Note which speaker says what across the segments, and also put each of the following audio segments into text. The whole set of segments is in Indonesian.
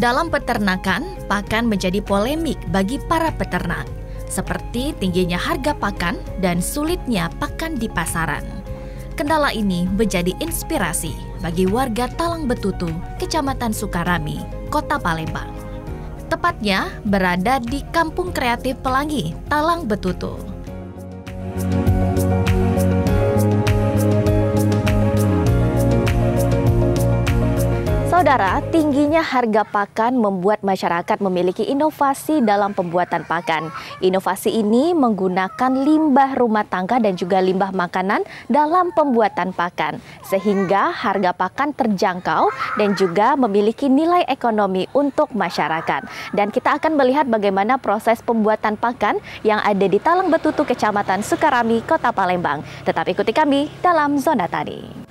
Speaker 1: Dalam peternakan, pakan menjadi polemik bagi para peternak, seperti tingginya harga pakan dan sulitnya pakan di pasaran. Kendala ini menjadi inspirasi bagi warga Talang Betutu, Kecamatan Sukarami, Kota Palembang. Tepatnya berada di Kampung Kreatif Pelangi, Talang Betutu. Saudara, tingginya harga pakan membuat masyarakat memiliki inovasi dalam pembuatan pakan. Inovasi ini menggunakan limbah rumah tangga dan juga limbah makanan dalam pembuatan pakan, sehingga harga pakan terjangkau dan juga memiliki nilai ekonomi untuk masyarakat. Dan kita akan melihat bagaimana proses pembuatan pakan yang ada di Talang Betutu, Kecamatan Sukarami, Kota Palembang. Tetap ikuti kami dalam Zona Tani.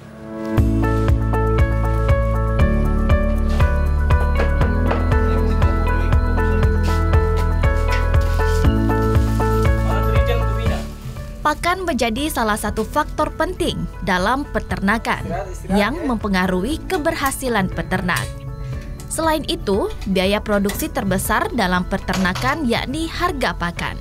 Speaker 1: Pakan menjadi salah satu faktor penting dalam peternakan yang mempengaruhi keberhasilan peternak. Selain itu, biaya produksi terbesar dalam peternakan yakni harga pakan.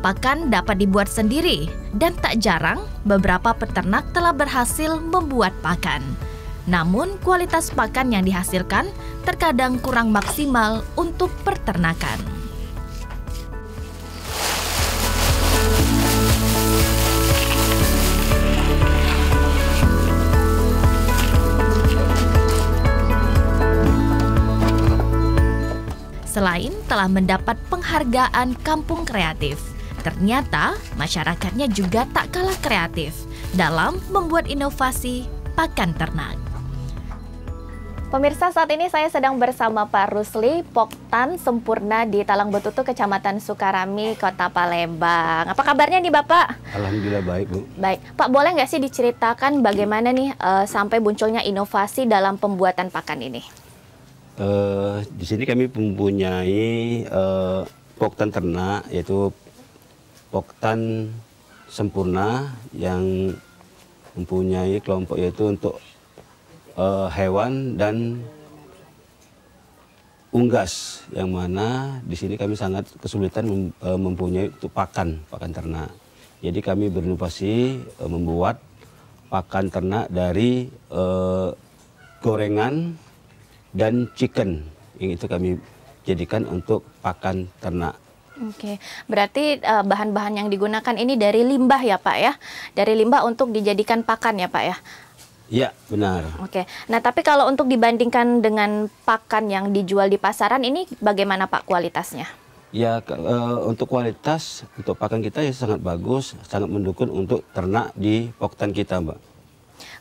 Speaker 1: Pakan dapat dibuat sendiri dan tak jarang beberapa peternak telah berhasil membuat pakan. Namun, kualitas pakan yang dihasilkan terkadang kurang maksimal untuk peternakan. Selain telah mendapat penghargaan Kampung Kreatif, ternyata masyarakatnya juga tak kalah kreatif dalam membuat inovasi pakan ternak. Pemirsa, saat ini saya sedang bersama Pak Rusli, Poktan Sempurna di Talang Betutu, Kecamatan Sukarami, Kota Palembang. Apa kabarnya nih Bapak?
Speaker 2: Alhamdulillah baik, Bu.
Speaker 1: Baik, Pak, boleh nggak sih diceritakan bagaimana nih sampai munculnya inovasi dalam pembuatan pakan ini?
Speaker 2: Di sini kami mempunyai Poktan ternak, yaitu Poktan Sempurna yang mempunyai kelompok yaitu untuk hewan dan unggas, yang mana di sini kami sangat kesulitan mempunyai untuk pakan ternak. Jadi kami berinovasi membuat pakan ternak dari gorengan dan chicken, yang itu kami jadikan untuk pakan ternak.
Speaker 1: Oke, berarti bahan-bahan yang digunakan ini dari limbah ya Pak ya? Dari limbah untuk dijadikan pakan ya Pak ya?
Speaker 2: Iya, benar.
Speaker 1: Oke, nah tapi kalau untuk dibandingkan dengan pakan yang dijual di pasaran ini bagaimana Pak kualitasnya?
Speaker 2: Ya, untuk kualitas, untuk pakan kita ya sangat bagus, sangat mendukung untuk ternak di Poktan kita, Mbak.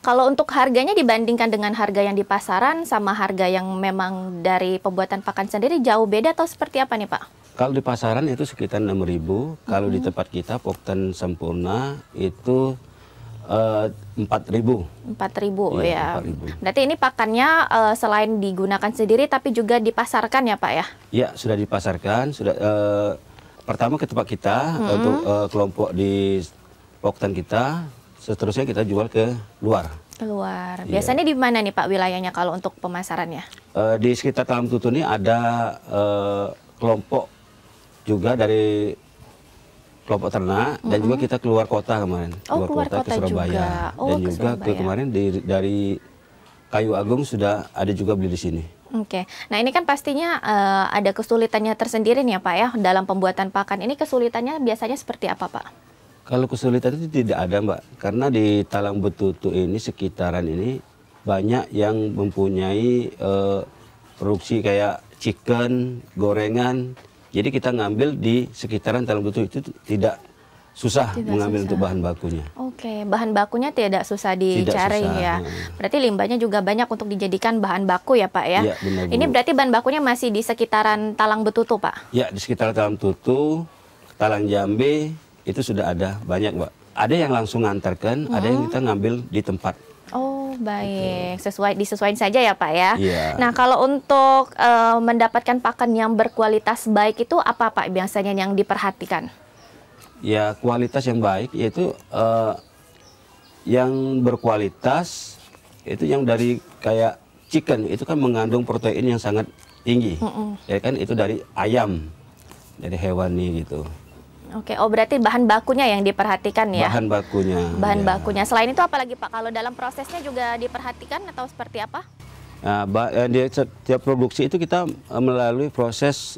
Speaker 1: Kalau untuk harganya dibandingkan dengan harga yang di pasaran sama harga yang memang dari pembuatan pakan sendiri jauh beda atau seperti apa nih Pak?
Speaker 2: Kalau di pasaran itu sekitar 6.000, kalau di tempat kita Poktan Sempurna itu 4.000.
Speaker 1: 4.000 ya.
Speaker 2: 4.000.
Speaker 1: Berarti ini pakannya selain digunakan sendiri tapi juga dipasarkan ya Pak ya?
Speaker 2: Ya, sudah dipasarkan, sudah pertama ke tempat kita untuk kelompok di Poktan kita. Seterusnya kita jual ke luar.
Speaker 1: Keluar. Biasanya di mana nih Pak wilayahnya kalau untuk pemasarannya?
Speaker 2: Di sekitar Talang Betutu ini ada kelompok juga dari kelompok ternak dan juga kita keluar kota kemarin.
Speaker 1: Keluar kota
Speaker 2: ke Surabaya.
Speaker 1: Juga.
Speaker 2: Dan juga ke kemarin dari Kayu Agung sudah ada juga beli di sini.
Speaker 1: Oke, nah ini kan pastinya ada kesulitannya tersendiri nih ya Pak ya dalam pembuatan pakan. Ini kesulitannya biasanya seperti apa Pak?
Speaker 2: Kalau kesulitan itu tidak ada Mbak, karena di Talang Betutu ini sekitaran ini banyak yang mempunyai produksi kayak chicken, gorengan. Jadi kita ngambil di sekitaran Talang Betutu itu tidak susah mengambil untuk bahan bakunya.
Speaker 1: Oke, bahan bakunya tidak susah dicari ya. Berarti limbahnya juga banyak untuk dijadikan bahan baku ya Pak ya?
Speaker 2: Iya, benar,
Speaker 1: ini berarti bahan bakunya masih di sekitaran Talang Betutu Pak?
Speaker 2: Ya, di sekitaran Talang Betutu, Talang Jambe, itu sudah ada banyak Mbak. Ada yang langsung ngantarkan, ada yang kita ngambil di tempat.
Speaker 1: Oh baik, disesuaikan saja ya Pak ya.
Speaker 2: Yeah.
Speaker 1: Nah kalau untuk mendapatkan pakan yang berkualitas baik itu apa Pak biasanya yang diperhatikan?
Speaker 2: Ya kualitas yang baik yaitu yang berkualitas itu yang dari kayak chicken itu kan mengandung protein yang sangat tinggi. Ya kan itu dari ayam, dari hewani gitu.
Speaker 1: Oke, oh berarti bahan bakunya yang diperhatikan ya?
Speaker 2: Bahan bakunya.
Speaker 1: Bahan
Speaker 2: ya.
Speaker 1: bakunya. Selain itu apalagi Pak? Kalau dalam prosesnya juga diperhatikan atau seperti apa?
Speaker 2: Nah, di setiap produksi itu kita melalui proses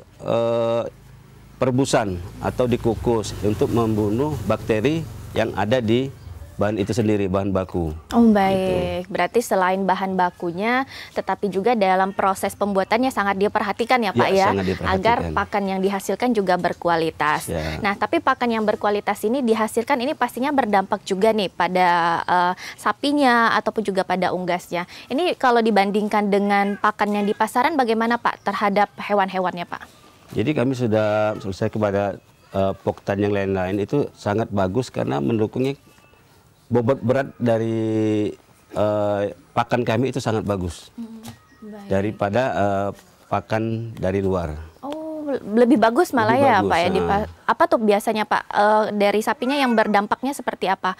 Speaker 2: perebusan atau dikukus untuk membunuh bakteri yang ada di bahan itu sendiri, bahan baku.
Speaker 1: Oh baik, gitu. Berarti selain bahan bakunya, tetapi juga dalam proses pembuatannya sangat diperhatikan ya Pak ya, agar pakan yang dihasilkan juga berkualitas. Ya. Nah tapi pakan yang berkualitas ini dihasilkan ini pastinya berdampak juga nih pada sapinya ataupun juga pada unggasnya. Ini kalau dibandingkan dengan pakan yang di pasaran bagaimana Pak terhadap hewan-hewannya Pak? Jadi
Speaker 2: kami sudah selesai kepada Poktan yang lain-lain itu sangat bagus karena mendukungnya. Bobot berat dari pakan kami itu sangat bagus daripada pakan dari luar.
Speaker 1: Oh, lebih bagus malah lebih ya bagus, Pak ya. Apa tuh biasanya Pak dari sapinya yang berdampaknya seperti apa?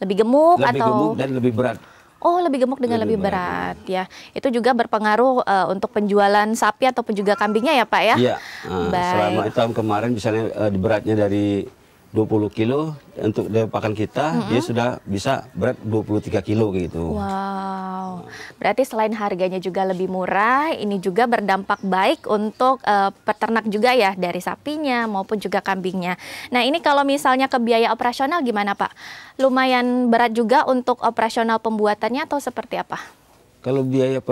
Speaker 1: Lebih gemuk
Speaker 2: lebih
Speaker 1: atau?
Speaker 2: Gemuk dan lebih berat.
Speaker 1: Oh, lebih gemuk dengan lebih berat ya. Itu juga berpengaruh untuk penjualan sapi ataupun juga kambingnya ya Pak ya?
Speaker 2: Iya. Selama tahun kemarin misalnya beratnya dari 20 kilo untuk pakan kita, dia sudah bisa berat 23 kilo gitu.
Speaker 1: Wow, berarti selain harganya juga lebih murah, ini juga berdampak baik untuk peternak juga ya, dari sapinya maupun juga kambingnya. Nah ini kalau misalnya ke biaya operasional gimana Pak? Lumayan berat juga untuk operasional pembuatannya atau seperti apa?
Speaker 2: Kalau biaya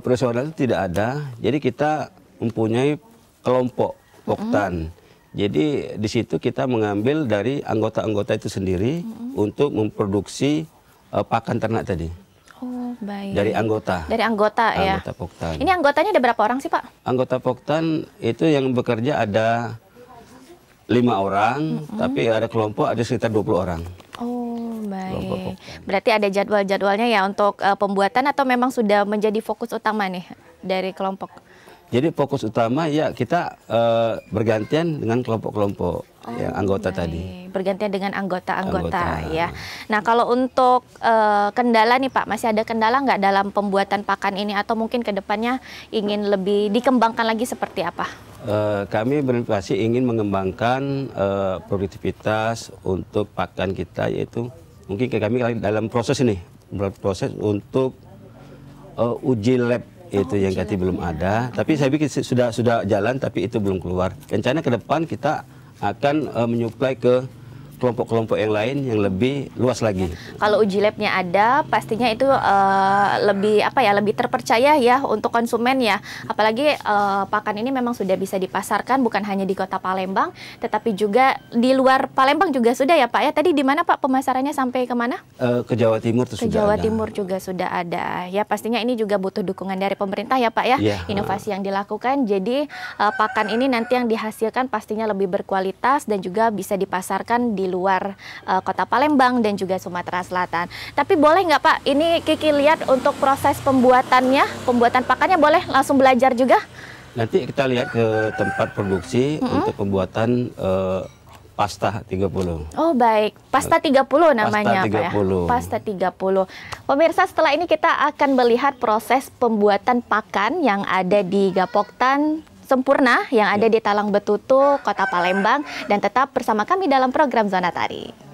Speaker 2: operasional tidak ada, jadi kita mempunyai kelompok Poktan. Jadi di situ kita mengambil dari anggota-anggota itu sendiri untuk memproduksi pakan ternak tadi.
Speaker 1: Oh baik.
Speaker 2: Dari anggota.
Speaker 1: Dari anggota ya.
Speaker 2: Anggota Poktan.
Speaker 1: Ini anggotanya ada berapa orang sih Pak?
Speaker 2: Anggota Poktan itu yang bekerja ada 5 orang, tapi ada kelompok ada sekitar 20 orang.
Speaker 1: Oh baik. Berarti ada jadwal-jadwalnya ya untuk pembuatan atau memang sudah menjadi fokus utama nih dari kelompok?
Speaker 2: Jadi fokus utama ya kita bergantian dengan kelompok-kelompok yang anggota tadi.
Speaker 1: Bergantian dengan anggota-anggota ya. Nah kalau untuk kendala nih Pak, masih ada kendala nggak dalam pembuatan pakan ini atau mungkin kedepannya ingin lebih dikembangkan lagi seperti apa?
Speaker 2: Kami berinovasi ingin mengembangkan produktivitas untuk pakan kita, yaitu mungkin kami dalam proses ini, proses untuk uji lab. Itu yang kata belum ada, tapi saya pikir sudah jalan, tapi itu belum keluar. Rencana ke depan kita akan menyuplai ke kelompok-kelompok yang lain yang lebih luas lagi. Kalau
Speaker 1: uji labnya ada, pastinya itu lebih lebih terpercaya ya untuk konsumen ya. Apalagi pakan ini memang sudah bisa dipasarkan bukan hanya di Kota Palembang, tetapi juga di luar Palembang juga sudah ya Pak ya. Tadi di mana Pak pemasarannya sampai kemana?
Speaker 2: Ke Jawa Timur
Speaker 1: sudah ada. Ke Jawa Timur juga sudah ada. Ya pastinya ini juga butuh dukungan dari pemerintah ya Pak ya. Inovasi yang dilakukan. Jadi pakan ini nanti yang dihasilkan pastinya lebih berkualitas dan juga bisa dipasarkan di luar Kota Palembang dan juga Sumatera Selatan. Tapi boleh nggak Pak, ini Kiki lihat untuk proses pembuatannya, pembuatan pakannya boleh langsung belajar juga?
Speaker 2: Nanti kita lihat ke tempat produksi untuk pembuatan pasta 30.
Speaker 1: Oh baik, pasta 30 namanya
Speaker 2: Pak ya?
Speaker 1: Pasta 30. Pemirsa, setelah ini kita akan melihat proses pembuatan pakan yang ada di Gapoktan Sempurna yang ada di Talang Betutu, Kota Palembang, dan tetap bersama kami dalam program Zona Tari.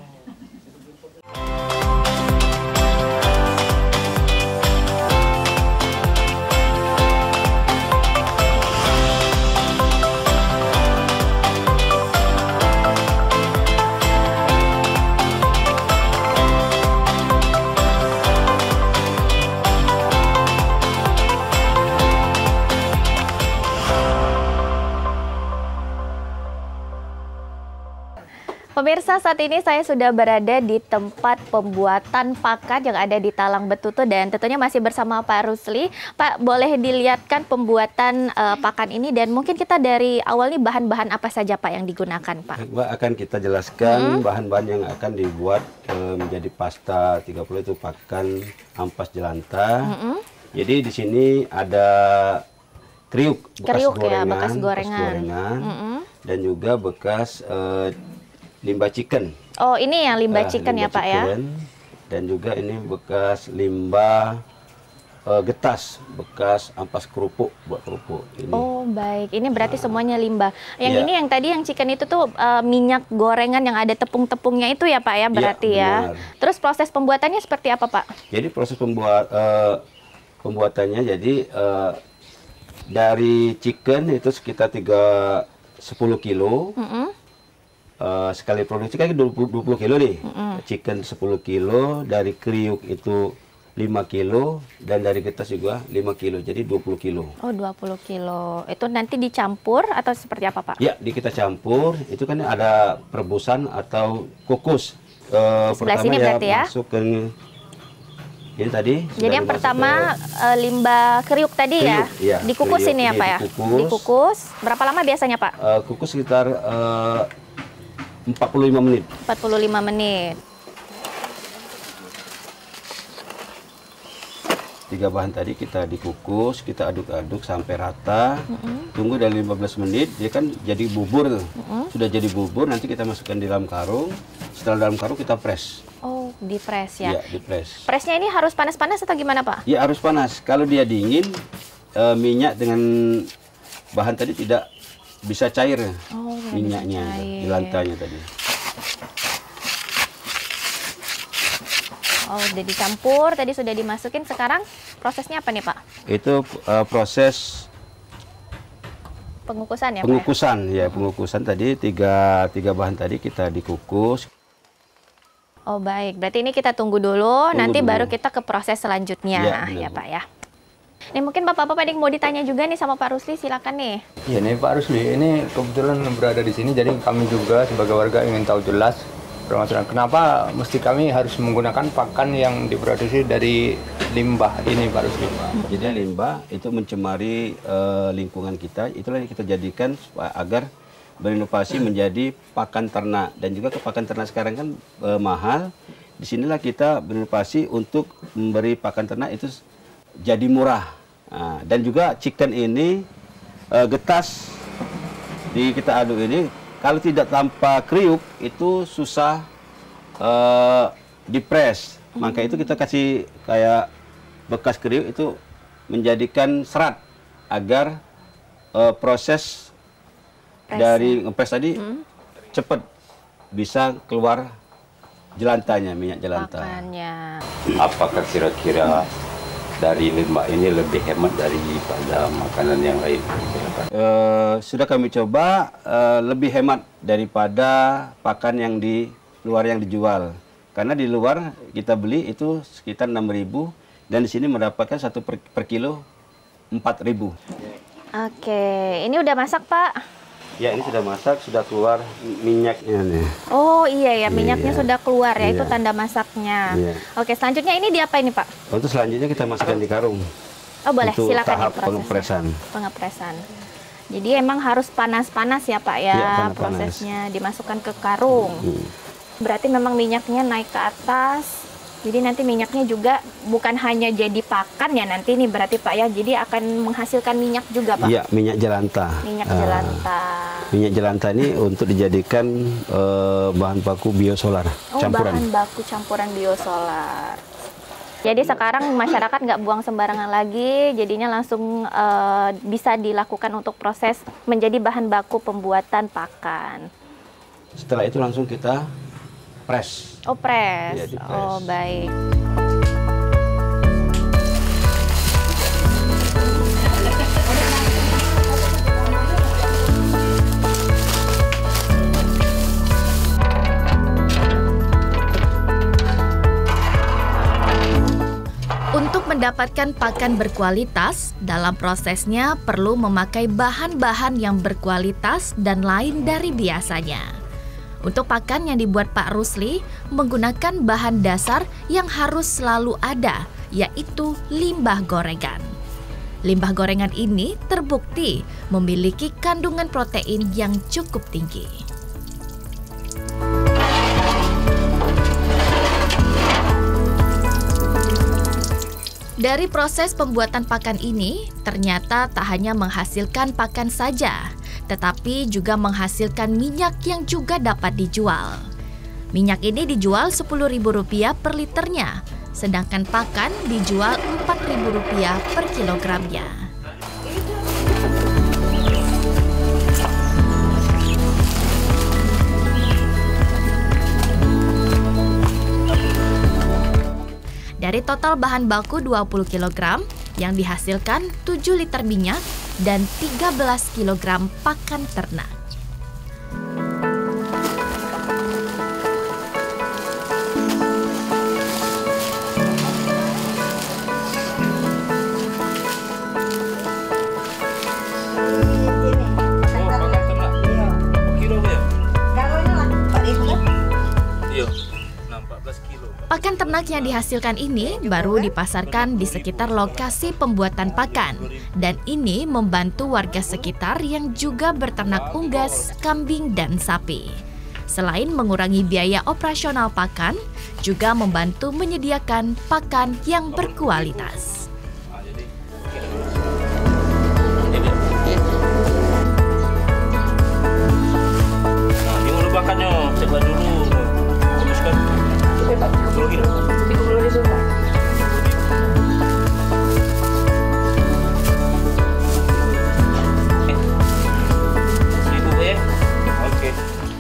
Speaker 1: Pemirsa, saat ini saya sudah berada di tempat pembuatan pakan yang ada di Talang Betutu dan tentunya masih bersama Pak Rusli. Pak, boleh dilihatkan pembuatan pakan ini dan mungkin kita dari awal nih bahan-bahan apa saja Pak yang digunakan Pak?
Speaker 2: Mbak, akan kita jelaskan bahan-bahan yang akan dibuat menjadi pasta 30 itu pakan ampas jelantah. Jadi di sini ada kriuk bekas gorengan, dan juga bekas limbah chicken.
Speaker 1: Oh, ini yang limbah chicken ya Pak ya?
Speaker 2: Dan juga ini bekas limbah getas bekas ampas kerupuk buat kerupuk ini.
Speaker 1: Oh baik, ini berarti semuanya limbah. Yang
Speaker 2: Iya.
Speaker 1: ini yang tadi yang chicken itu tuh minyak gorengan yang ada tepung-tepungnya itu ya Pak ya berarti ya.
Speaker 2: Benar.
Speaker 1: Terus proses pembuatannya seperti apa Pak?
Speaker 2: Jadi proses pembuatannya jadi dari chicken itu sekitar 10 kilo. Sekali produksi kan 20 kilo nih. Chicken 10 kilo, dari kriuk itu 5 kilo, dan dari getas juga 5 kilo, jadi 20 kilo.
Speaker 1: Oh 20 kilo, itu nanti dicampur atau seperti apa Pak?
Speaker 2: Ya, kita campur, itu kan ada perebusan atau kukus.
Speaker 1: Sebelah sini berarti ya?
Speaker 2: Masuk ke ini tadi.
Speaker 1: Jadi yang pertama limbah kriuk tadi
Speaker 2: kriuk, ya?
Speaker 1: Dikukus
Speaker 2: kriuk,
Speaker 1: ini ya Pak ya? Dikukus. Berapa lama biasanya Pak?
Speaker 2: Kukus sekitar 45 menit.
Speaker 1: 45 menit.
Speaker 2: 3 bahan tadi kita dikukus, kita aduk-aduk sampai rata. Tunggu dari 15 menit, dia kan jadi bubur tuh. Sudah jadi bubur, nanti kita masukkan di dalam karung. Setelah dalam karung kita press.
Speaker 1: Oh, di press ya?
Speaker 2: Iya, di press.
Speaker 1: Pressnya ini harus panas-panas atau gimana Pak?
Speaker 2: Ya harus panas. Kalau dia dingin, minyak dengan bahan tadi tidak bisa cair. Minyaknya, jelantanya tadi.
Speaker 1: Oh, udah dicampur, tadi sudah dimasukin. Sekarang prosesnya apa nih Pak?
Speaker 2: Itu proses
Speaker 1: pengukusan ya
Speaker 2: pengukusan Pak? Ya, pengukusan tadi tiga bahan tadi kita dikukus.
Speaker 1: Oh baik, berarti ini kita tunggu dulu, nanti baru kita ke proses selanjutnya ya Pak ya. Nih mungkin Bapak-Bapak mau ditanya juga nih sama Pak Rusli, silakan nih.
Speaker 3: Ya nih Pak Rusli, ini kebetulan berada di sini, jadi kami juga sebagai warga ingin tahu jelas permasalahan kenapa mesti kami harus menggunakan pakan yang diproduksi dari limbah ini Pak Rusli.
Speaker 2: Jadi limbah itu mencemari lingkungan kita, itulah yang kita jadikan agar berinovasi menjadi pakan ternak. Dan juga ke pakan ternak sekarang kan mahal, disinilah kita berinovasi untuk memberi pakan ternak itu jadi murah. Nah, dan juga chicken ini getas kita aduk ini, kalau tidak tanpa kriuk itu susah dipres. Maka itu kita kasih kayak bekas kriuk itu menjadikan serat agar proses dari ngepres tadi cepat bisa keluar jelantanya, minyak jelanta.
Speaker 1: Pakannya.
Speaker 4: Apakah kira-kira dari limbah ini lebih hemat daripada makanan yang lain?
Speaker 2: Sudah kami coba lebih hemat daripada pakan yang di luar yang dijual. Karena di luar kita beli itu sekitar 6.000 dan di sini mendapatkan 1 per kilo 4.000.
Speaker 1: Oke, ini udah masak Pak?
Speaker 2: Ya, ini sudah masak, sudah keluar minyaknya nih.
Speaker 1: Oh iya ya, minyaknya
Speaker 2: Iya.
Speaker 1: sudah keluar ya, itu
Speaker 2: Iya.
Speaker 1: tanda masaknya.
Speaker 2: Iya.
Speaker 1: Oke, selanjutnya ini diapain nih Pak?
Speaker 2: Untuk selanjutnya kita masukkan di karung.
Speaker 1: Oh boleh,
Speaker 2: Untuk
Speaker 1: silakan
Speaker 2: tahap
Speaker 1: nih prosesnya.
Speaker 2: pengepresan.
Speaker 1: Pengepresan. Jadi emang harus panas-panas ya Pak ya,
Speaker 2: Iya, panas-panas.
Speaker 1: prosesnya dimasukkan ke karung. Berarti memang minyaknya naik ke atas. Jadi nanti minyaknya juga bukan hanya jadi pakan ya nanti nih berarti Pak ya, jadi akan menghasilkan minyak juga Pak.
Speaker 2: Iya, minyak jelanta.
Speaker 1: Minyak jelanta.
Speaker 2: Minyak jelanta ini untuk dijadikan bahan baku biosolar
Speaker 1: Oh,
Speaker 2: campuran.
Speaker 1: bahan baku campuran biosolar. Jadi sekarang masyarakat nggak buang sembarangan lagi, jadinya langsung bisa dilakukan untuk proses menjadi bahan baku pembuatan pakan.
Speaker 2: Setelah itu langsung kita press.
Speaker 1: Oh, press.
Speaker 2: Iya, di press.
Speaker 1: Oh, baik. Untuk mendapatkan pakan berkualitas, dalam prosesnya perlu memakai bahan-bahan yang berkualitas dan lain dari biasanya. Untuk pakan yang dibuat Pak Rusli menggunakan bahan dasar yang harus selalu ada, yaitu limbah gorengan. Limbah gorengan ini terbukti memiliki kandungan protein yang cukup tinggi. Dari proses pembuatan pakan ini, ternyata tak hanya menghasilkan pakan saja, tetapi juga menghasilkan minyak yang juga dapat dijual. Minyak ini dijual Rp10.000 per liternya, sedangkan pakan dijual Rp4.000 per kilogramnya. Dari total bahan baku 20 kg yang dihasilkan 7 liter minyak dan 13 kg pakan ternak. Pakan ternak yang dihasilkan ini baru dipasarkan di sekitar lokasi pembuatan pakan, dan ini membantu warga sekitar yang juga berternak unggas, kambing, dan sapi. Selain mengurangi biaya operasional pakan, juga membantu menyediakan pakan yang berkualitas.
Speaker 5: Nah, ini dulu pakannya, coba dulu. Haluskan.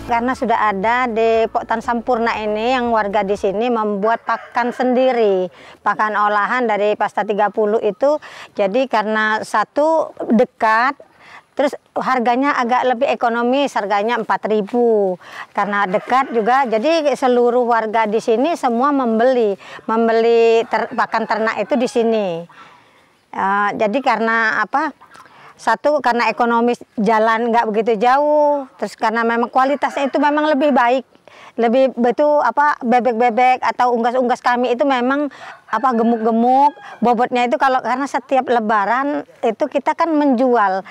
Speaker 6: Karena sudah ada di Poktan Sampurna ini yang warga di sini membuat pakan sendiri, pakan olahan dari pasta 30 itu. Jadi karena satu dekat, terus harganya agak lebih ekonomis, harganya 4.000. Karena dekat juga, jadi seluruh warga di sini semua membeli pakan ternak itu di sini. Jadi karena apa? Satu karena ekonomis jalan nggak begitu jauh, terus karena memang kualitasnya itu memang lebih baik. Lebih betul apa bebek-bebek atau unggas-unggas kami itu memang apa gemuk-gemuk, bobotnya itu kalau karena setiap lebaran itu kita kan menjual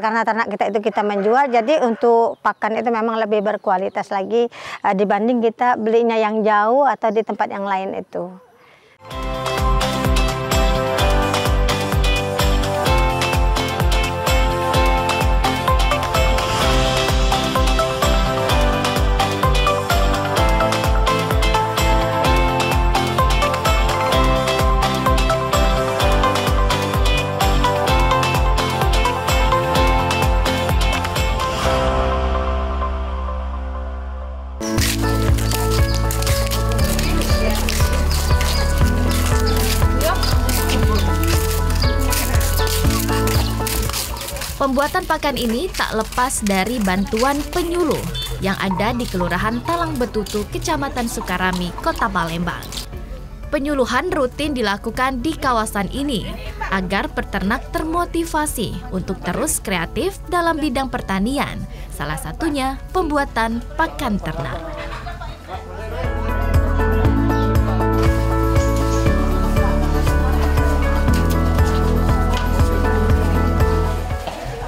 Speaker 6: karena ternak kita itu kita menjual, jadi untuk pakan itu memang lebih berkualitas lagi dibanding kita belinya yang jauh atau di tempat yang lain itu.
Speaker 1: Pembuatan pakan ini tak lepas dari bantuan penyuluh yang ada di Kelurahan Talang Betutu, Kecamatan Sukarami, Kota Palembang. Penyuluhan rutin dilakukan di kawasan ini agar peternak termotivasi untuk terus kreatif dalam bidang pertanian, salah satunya pembuatan pakan ternak.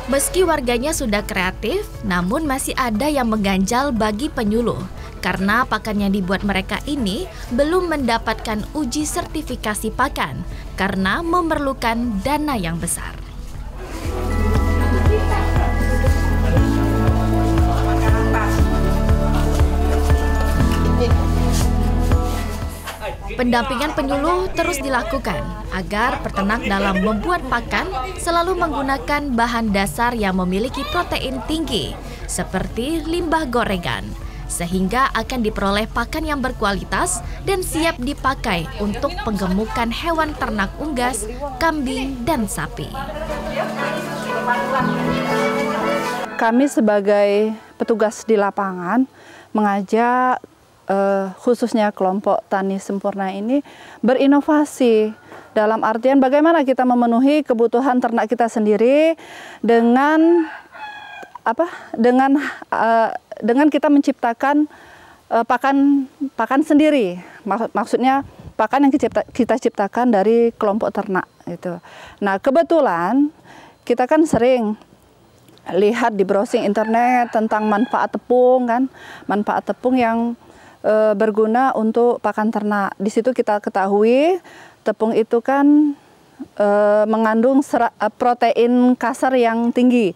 Speaker 1: Meski warganya sudah kreatif, namun masih ada yang mengganjal bagi penyuluh karena pakan yang dibuat mereka ini belum mendapatkan uji sertifikasi pakan karena memerlukan dana yang besar. Pendampingan penyuluh terus dilakukan agar peternak dalam membuat pakan selalu menggunakan bahan dasar yang memiliki protein tinggi seperti limbah gorengan, sehingga akan diperoleh pakan yang berkualitas dan siap dipakai untuk penggemukan hewan ternak unggas, kambing, dan sapi.
Speaker 7: Kami sebagai petugas di lapangan mengajak khususnya kelompok Tani Sempurna ini berinovasi dalam artian bagaimana kita memenuhi kebutuhan ternak kita sendiri dengan dengan kita menciptakan pakan sendiri, maksudnya pakan yang kita ciptakan dari kelompok ternak gitu. Nah, kebetulan kita kan sering lihat di browsing internet tentang manfaat tepung kan, manfaat tepung yang berguna untuk pakan ternak. Di situ kita ketahui tepung itu kan mengandung protein kasar yang tinggi.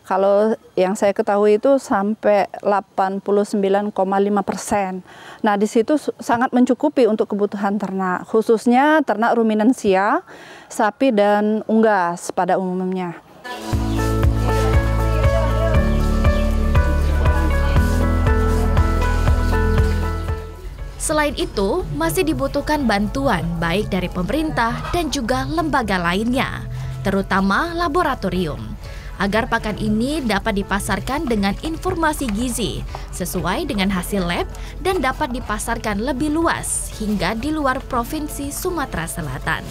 Speaker 7: Kalau yang saya ketahui itu sampai 89,5%. Nah, di situ sangat mencukupi untuk kebutuhan ternak, khususnya ternak ruminansia, sapi dan unggas pada umumnya.
Speaker 1: Selain itu, masih dibutuhkan bantuan baik dari pemerintah dan juga lembaga lainnya, terutama laboratorium, agar pakan ini dapat dipasarkan dengan informasi gizi sesuai dengan hasil lab dan dapat dipasarkan lebih luas hingga di luar Provinsi Sumatera Selatan.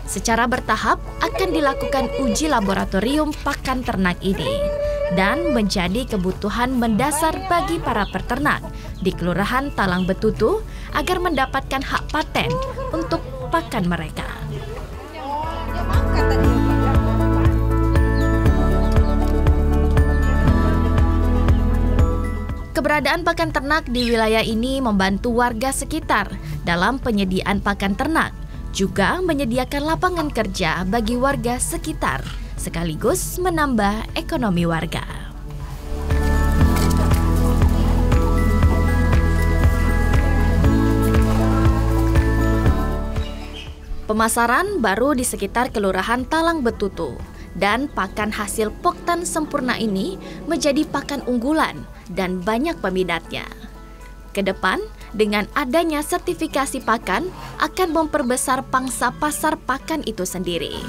Speaker 1: Secara bertahap akan dilakukan uji laboratorium pakan ternak ini dan menjadi kebutuhan mendasar bagi para peternak di Kelurahan Talang Betutu agar mendapatkan hak paten untuk pakan mereka. Keberadaan pakan ternak di wilayah ini membantu warga sekitar dalam penyediaan pakan ternak, juga menyediakan lapangan kerja bagi warga sekitar, sekaligus menambah ekonomi warga. Pemasaran baru di sekitar Kelurahan Talang Betutu, dan pakan hasil Poktan Sempurna ini menjadi pakan unggulan dan banyak peminatnya. Kedepan, dengan adanya sertifikasi pakan akan memperbesar pangsa pasar pakan itu sendiri.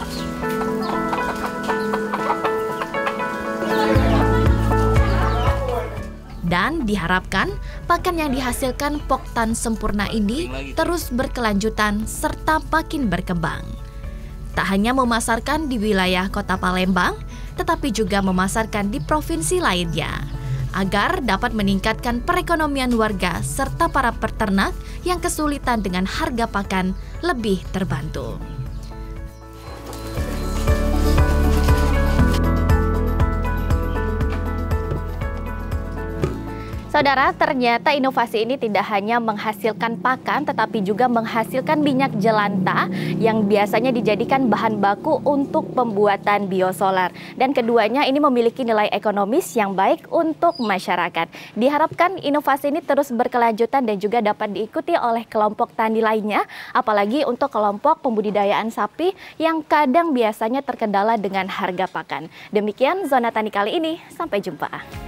Speaker 1: Dan diharapkan pakan yang dihasilkan Poktan Sempurna ini terus berkelanjutan serta makin berkembang. Tak hanya memasarkan di wilayah Kota Palembang, tetapi juga memasarkan di provinsi lainnya, agar dapat meningkatkan perekonomian warga serta para peternak yang kesulitan dengan harga pakan lebih terbantu. Saudara, ternyata inovasi ini tidak hanya menghasilkan pakan, tetapi juga menghasilkan minyak jelantah yang biasanya dijadikan bahan baku untuk pembuatan biosolar. Dan keduanya ini memiliki nilai ekonomis yang baik untuk masyarakat. Diharapkan inovasi ini terus berkelanjutan dan juga dapat diikuti oleh kelompok tani lainnya, apalagi untuk kelompok pembudidayaan sapi yang kadang biasanya terkendala dengan harga pakan. Demikian Zona Tani kali ini, sampai jumpa.